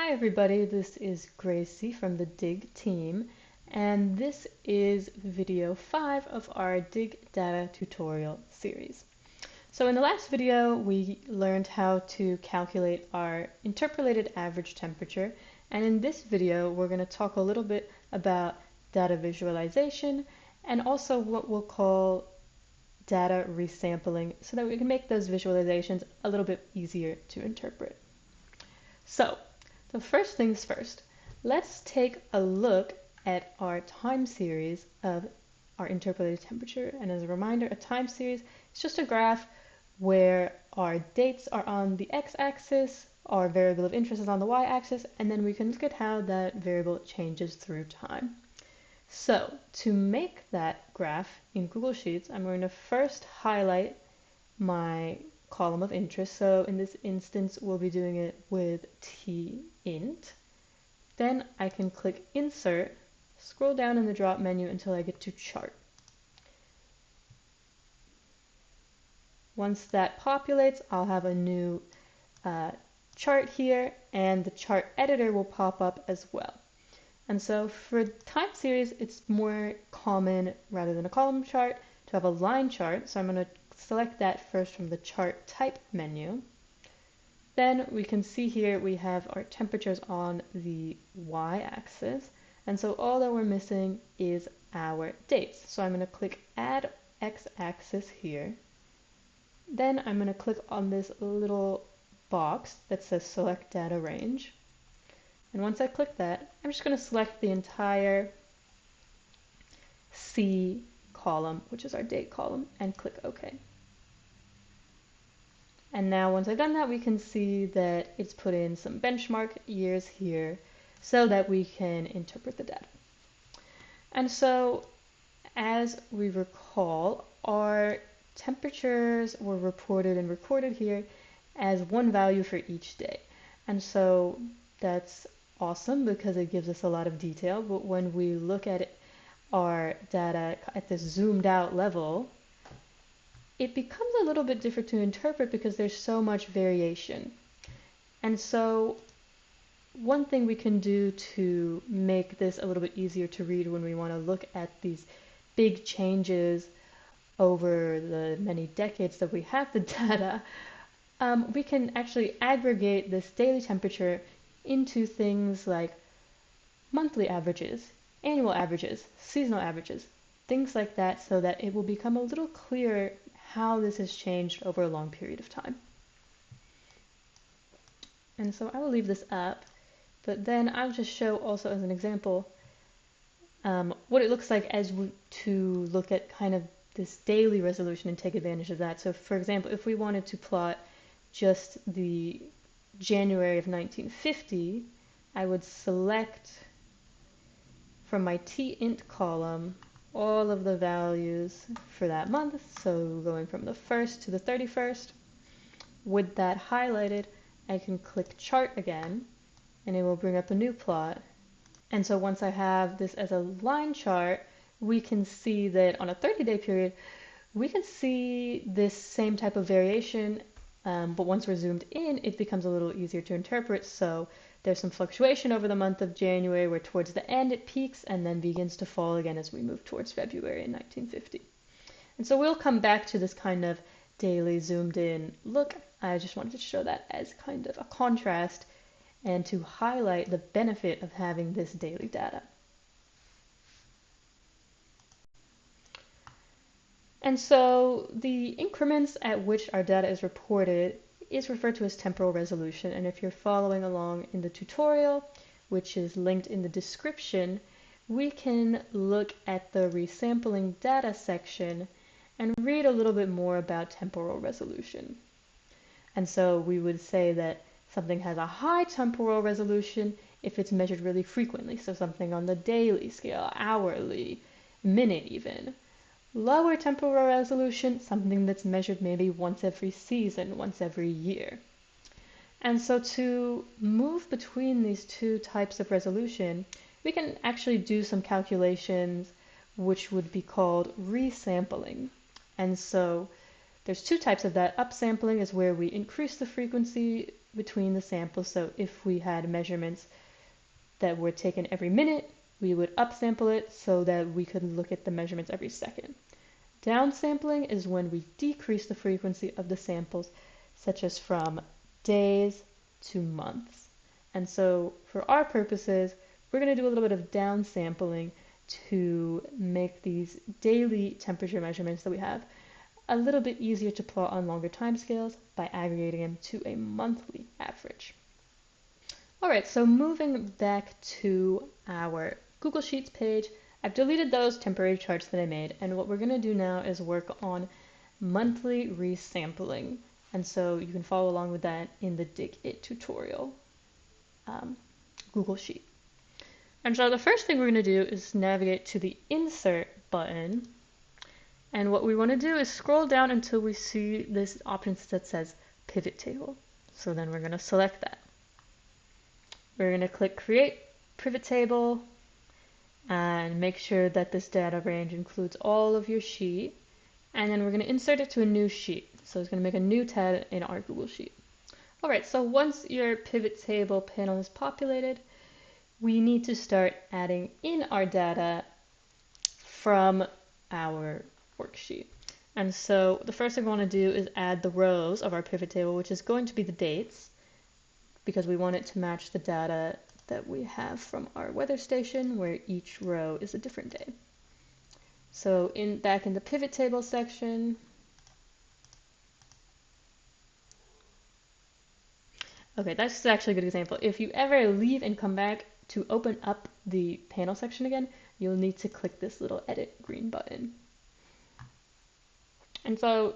Hi everybody, this is Gracie from the DIG team, and this is video 5 of our DIG data tutorial series. So in the last video, we learned how to calculate our interpolated average temperature, and in this video, we're going to talk a little bit about data visualization and also what we'll call data resampling so that we can make those visualizations a little bit easier to interpret. So first things first, let's take a look at our time series of our interpolated temperature. And as a reminder, a time series is just a graph where our dates are on the x-axis, our variable of interest is on the y-axis, and then we can look at how that variable changes through time. So to make that graph in Google Sheets, I'm going to first highlight my column of interest. So in this instance, we'll be doing it with tint. Then I can click Insert, scroll down in the drop menu until I get to Chart. Once that populates, I'll have a new chart here, and the chart editor will pop up as well. And so for time series, it's more common, rather than a column chart, to have a line chart. So I'm going to select that first from the chart type menu. Then we can see here we have our temperatures on the y-axis, and so all that we're missing is our dates. So I'm going to click Add X-axis here. Then I'm going to click on this little box that says Select Data Range. And once I click that, I'm just going to select the entire C column, which is our date column, and click OK. And now once I've done that, we can see that it's put in some benchmark years here so that we can interpret the data. And so as we recall, our temperatures were reported and recorded here as one value for each day. And so that's awesome because it gives us a lot of detail, but when we look at our data at this zoomed out level, it becomes a little bit different to interpret because there's so much variation. And so one thing we can do to make this a little bit easier to read when we want to look at these big changes over the many decades that we have the data, we can actually aggregate this daily temperature into things like monthly averages, annual averages, seasonal averages, things like that, so that it will become a little clearer how this has changed over a long period of time. And so I will leave this up, but then I'll just show also as an example what it looks like to look at kind of this daily resolution and take advantage of that. So for example, if we wanted to plot just the January of 1950, I would select from my tint column all of the values for that month, so going from the 1st to the 31st. With that highlighted, I can click Chart again, and it will bring up a new plot. And so once I have this as a line chart, we can see that on a 30-day period, we can see this same type of variation, but once we're zoomed in, it becomes a little easier to interpret. So there's some fluctuation over the month of January where towards the end it peaks and then begins to fall again as we move towards February in 1950. And so we'll come back to this kind of daily zoomed in look. I just wanted to show that as kind of a contrast and to highlight the benefit of having this daily data. And so the increments at which our data is reported is referred to as temporal resolution. And if you're following along in the tutorial, which is linked in the description, we can look at the resampling data section and read a little bit more about temporal resolution. And so we would say that something has a high temporal resolution if it's measured really frequently. So something on the daily scale, hourly, minute even. Lower temporal resolution, something that's measured maybe once every season, once every year. And so to move between these two types of resolution, we can actually do some calculations which would be called resampling. And so there's two types of that. Upsampling is where we increase the frequency between the samples. So if we had measurements that were taken every minute, we would upsample it so that we could look at the measurements every second. Downsampling is when we decrease the frequency of the samples, such as from days to months. And so for our purposes, we're going to do a little bit of downsampling to make these daily temperature measurements that we have a little bit easier to plot on longer timescales by aggregating them to a monthly average. All right, so moving back to our Google Sheets page, I've deleted those temporary charts that I made, and what we're going to do now is work on monthly resampling. And so you can follow along with that in the Dig It tutorial Google Sheet. And so the first thing we're going to do is navigate to the Insert button. And what we want to do is scroll down until we see this option that says Pivot Table. So then we're going to select that. We're going to click Create Pivot Table and make sure that this data range includes all of your sheet. And then we're going to insert it to a new sheet. So it's going to make a new tab in our Google Sheet. All right, so once your pivot table panel is populated, we need to start adding in our data from our worksheet. And so the first thing we want to do is add the rows of our pivot table, which is going to be the dates, because we want it to match the data that we have from our weather station, where each row is a different day. So back in the pivot table section, okay, that's actually a good example. If you ever leave and come back to open up the panel section again, you'll need to click this little edit green button. And so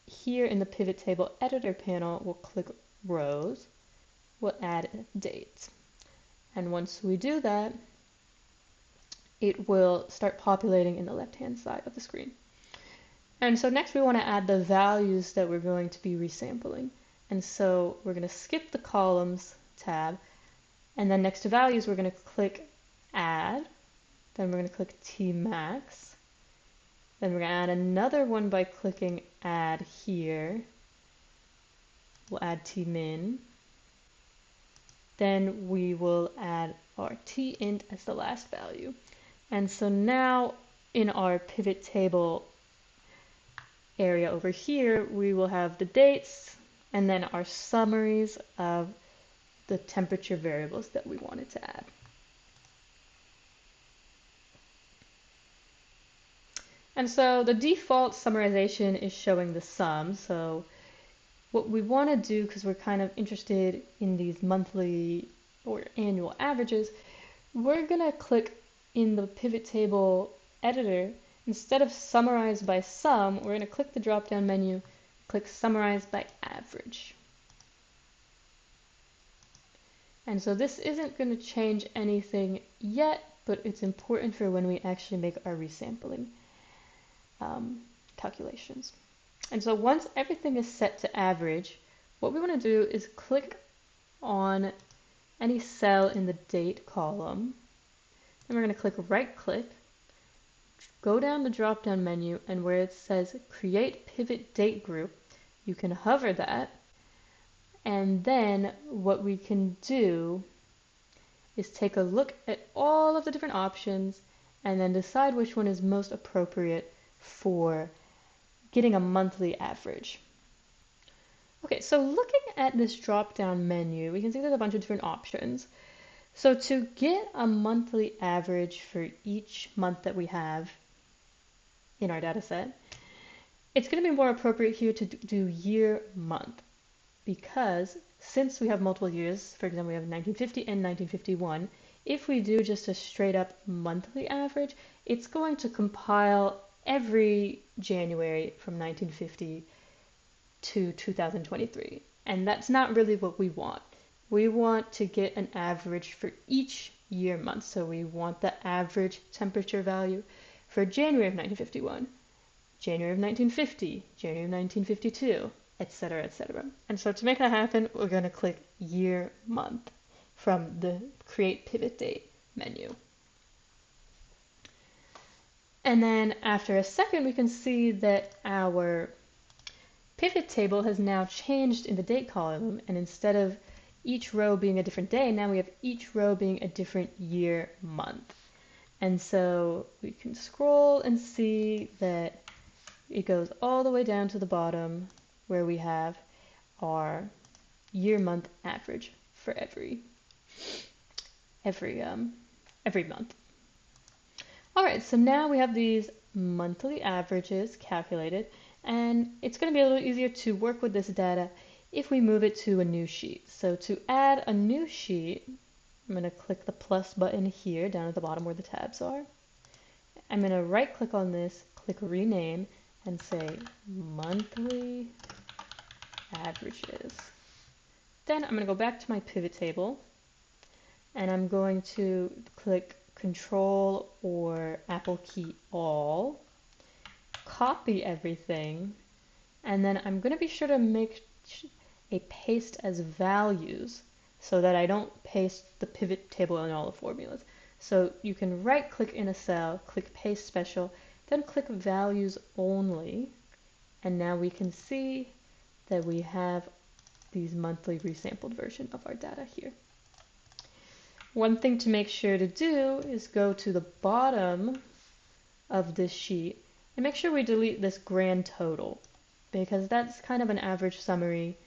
here in the pivot table editor panel, we'll click rows, we'll add dates. And once we do that, it will start populating in the left-hand side of the screen. And so next we want to add the values that we're going to be resampling. And so we're going to skip the columns tab, and then next to values we're going to click add, then we're going to click Tmax, then we're going to add another one by clicking add here. We'll add Tmin, then we will add our Tint as the last value. And so now in our pivot table area over here, we will have the dates and then our summaries of the temperature variables that we wanted to add. And so the default summarization is showing the sum. So what we want to do, because we're kind of interested in these monthly or annual averages, we're going to click in the pivot table editor, instead of summarize by sum, we're going to click the drop down menu, click summarize by average. And so this isn't going to change anything yet, but it's important for when we actually make our resampling calculations. And so once everything is set to average, what we want to do is click on any cell in the date column. Then we're going to click right click, go down the drop down menu, and where it says create pivot date group, you can hover that. And then what we can do is take a look at all of the different options and then decide which one is most appropriate for getting a monthly average. Okay, so looking at this drop-down menu, we can see there's a bunch of different options. So to get a monthly average for each month that we have in our data set, it's going to be more appropriate here to do year month, because since we have multiple years, for example, we have 1950 and 1951, if we do just a straight up monthly average, it's going to compile every January from 1950 to 2023. And that's not really what we want. We want to get an average for each year month. So we want the average temperature value for January of 1951, January of 1950, January of 1952, etc., etc. And so to make that happen, we're going to click year month from the create pivot date menu. And then after a second, we can see that our pivot table has now changed in the date column, and instead of each row being a different day, now we have each row being a different year, month. And so we can scroll and see that it goes all the way down to the bottom where we have our year month average for every month. All right, so now we have these monthly averages calculated, and it's going to be a little easier to work with this data if we move it to a new sheet. So to add a new sheet, I'm going to click the plus button here down at the bottom where the tabs are. I'm going to right click on this, click rename, and say monthly averages. Then I'm going to go back to my pivot table, and I'm going to click Control or Apple key all, copy everything, and then I'm going to be sure to make a paste as values so that I don't paste the pivot table in all the formulas. So you can right click in a cell, click paste special, then click values only, and now we can see that we have these monthly resampled version of our data here. One thing to make sure to do is go to the bottom of this sheet and make sure we delete this grand total, because that's kind of an average summary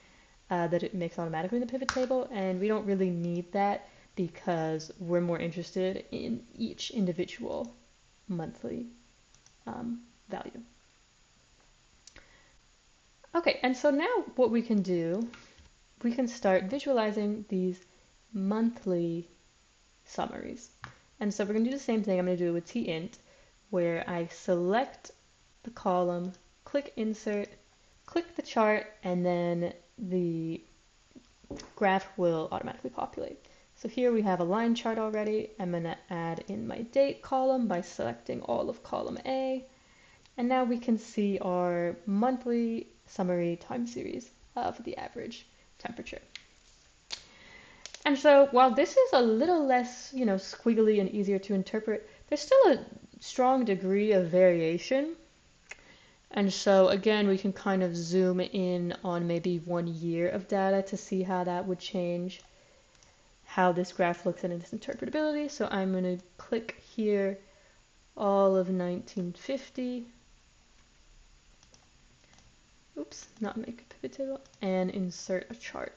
that it makes automatically in the pivot table, and we don't really need that because we're more interested in each individual monthly value. Okay, and so now what we can do, we can start visualizing these monthly summaries. And so we're going to do the same thing. I'm going to do it with tint, where I select the column, click insert, click the chart, and then the graph will automatically populate. So here we have a line chart already. I'm going to add in my date column by selecting all of column A. And now we can see our monthly summary time series of the average temperature. And so while this is a little less, squiggly and easier to interpret, there's still a strong degree of variation. And so again, we can kind of zoom in on maybe 1 year of data to see how that would change how this graph looks and its interpretability. So I'm going to click here all of 1950. Oops, not make a pivot table, and insert a chart.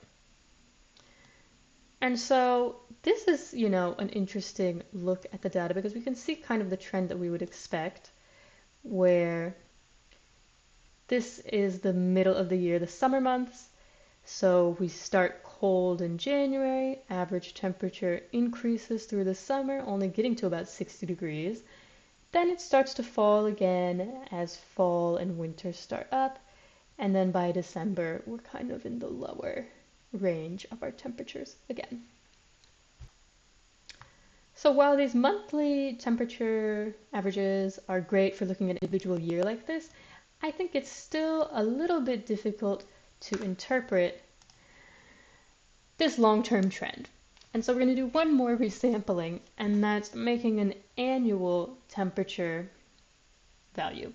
And so this is, an interesting look at the data because we can see kind of the trend that we would expect, where this is the middle of the year, the summer months. So we start cold in January, average temperature increases through the summer, only getting to about 60 degrees. Then it starts to fall again as fall and winter start up. And then by December, we're kind of in the lower range of our temperatures again. So while these monthly temperature averages are great for looking at an individual year like this, I think it's still a little bit difficult to interpret this long-term trend. And so we're going to do one more resampling, and that's making an annual temperature value,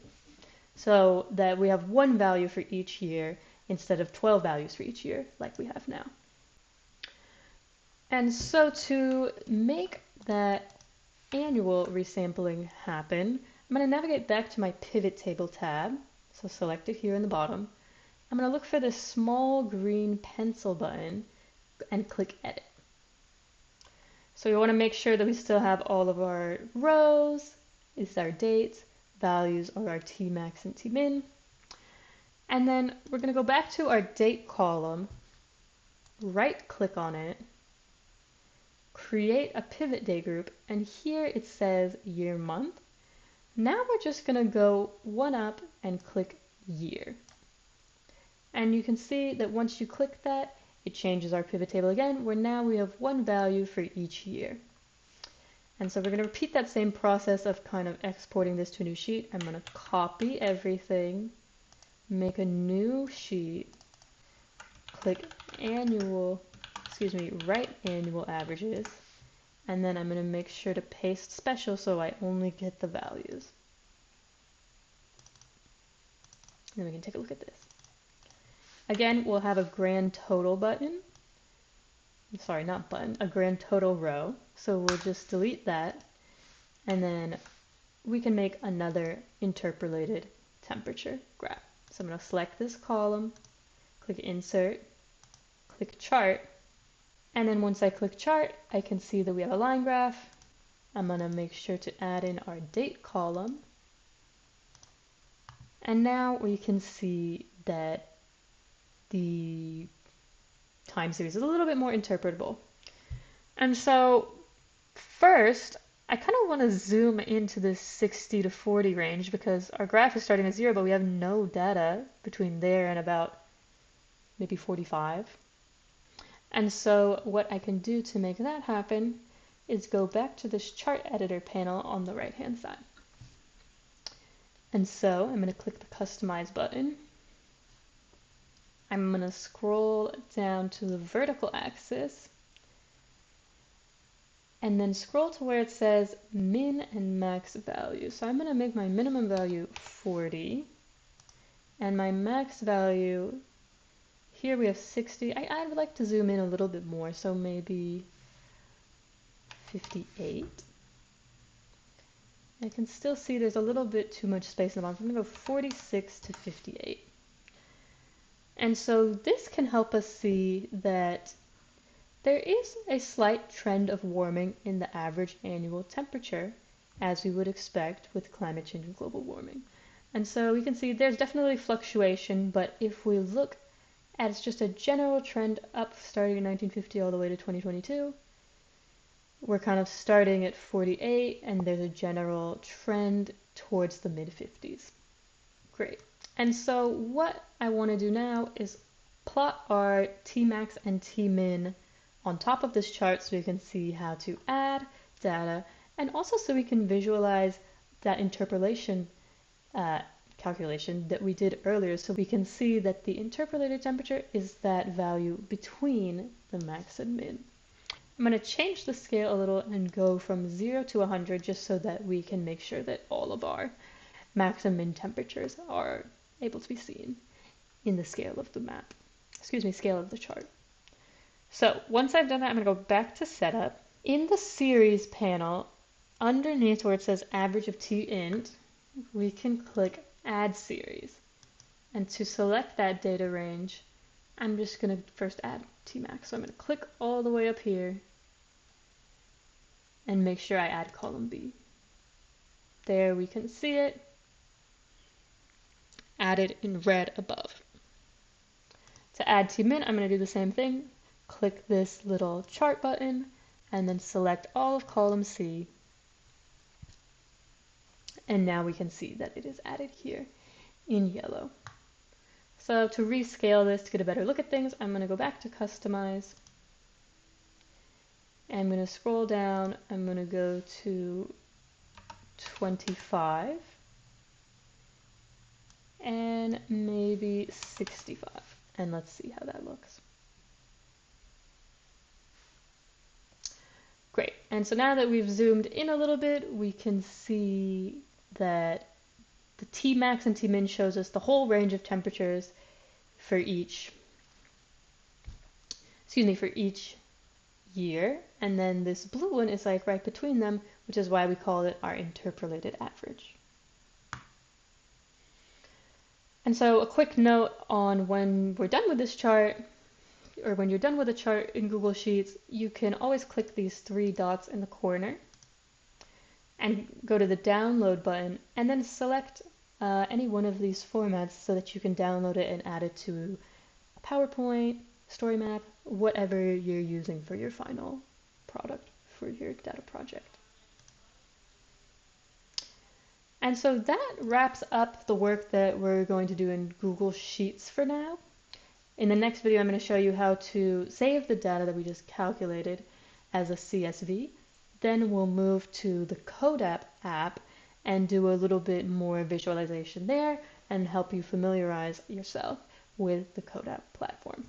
so that we have one value for each year instead of 12 values for each year like we have now. And so to make that annual resampling happen, I'm going to navigate back to my pivot table tab, so select it here in the bottom. I'm going to look for this small green pencil button and click edit. So we want to make sure that we still have all of our rows, this is our dates, values are our Tmax and Tmin. And then we're going to go back to our date column, right click on it, create a pivot day group, and here it says year month. Now we're just going to go one up and click year. And you can see that once you click that, it changes our pivot table again, where now we have one value for each year. And so we're going to repeat that same process of kind of exporting this to a new sheet. I'm going to copy everything, make a new sheet, click write annual averages, and then I'm going to make sure to paste special so I only get the values. And then we can take a look at this. Again, we'll have a grand total button. Sorry, not button, a grand total row. So we'll just delete that, and then we can make another interpolated temperature graph. So I'm going to select this column, click Insert, click Chart, and then once I click Chart, I can see that we have a line graph. I'm going to make sure to add in our date column. And now we can see that the time series is a little bit more interpretable. And so first, I kind of want to zoom into this 60 to 40 range because our graph is starting at 0, but we have no data between there and about maybe 45. And so what I can do to make that happen is go back to this chart editor panel on the right hand side. And so I'm going to click the Customize button. I'm going to scroll down to the vertical axis and then scroll to where it says min and max value. So I'm going to make my minimum value 40 and my max value, here we have 60. I would like to zoom in a little bit more, so maybe 58. I can still see there's a little bit too much space in the bottom. I'm going to go 46 to 58. And so this can help us see that there is a slight trend of warming in the average annual temperature, as we would expect with climate change and global warming. And so we can see there's definitely fluctuation, but if we look at just a general trend up starting in 1950 all the way to 2022, we're kind of starting at 48, and there's a general trend towards the mid-50s. Great. And so what I want to do now is plot our Tmax and Tmin on top of this chart so we can see how to add data, and also so we can visualize that interpolation calculation that we did earlier, so we can see that the interpolated temperature is that value between the max and min. I'm going to change the scale a little and go from 0 to 100 just so that we can make sure that all of our max and min temperatures are able to be seen in the scale of the map. Scale of the chart. So once I've done that, I'm going to go back to Setup. In the Series panel, underneath where it says Average of Tint, we can click Add Series. And to select that data range, I'm just going to first add Tmax. So I'm going to click all the way up here and make sure I add column B. There we can see it added in red above. To add Tmin, I'm going to do the same thing. Click this little chart button and then select all of column C. And now we can see that it is added here in yellow. So to rescale this, to get a better look at things, I'm going to go back to Customize. I'm going to scroll down. I'm going to go to 25 and maybe 65. And let's see how that looks. Great. And so now that we've zoomed in a little bit, we can see that the Tmax and Tmin shows us the whole range of temperatures for each year. And then this blue one is like right between them, which is why we call it our interpolated average. And so a quick note on when we're done with this chart, or when you're done with a chart in Google Sheets, you can always click these 3 dots in the corner and go to the download button and then select any one of these formats so that you can download it and add it to a PowerPoint, story map, whatever you're using for your final product for your data project. And so that wraps up the work that we're going to do in Google Sheets for now. In the next video, I'm going to show you how to save the data that we just calculated as a CSV. Then we'll move to the CodeApp app and do a little bit more visualization there and help you familiarize yourself with the CodeApp platform.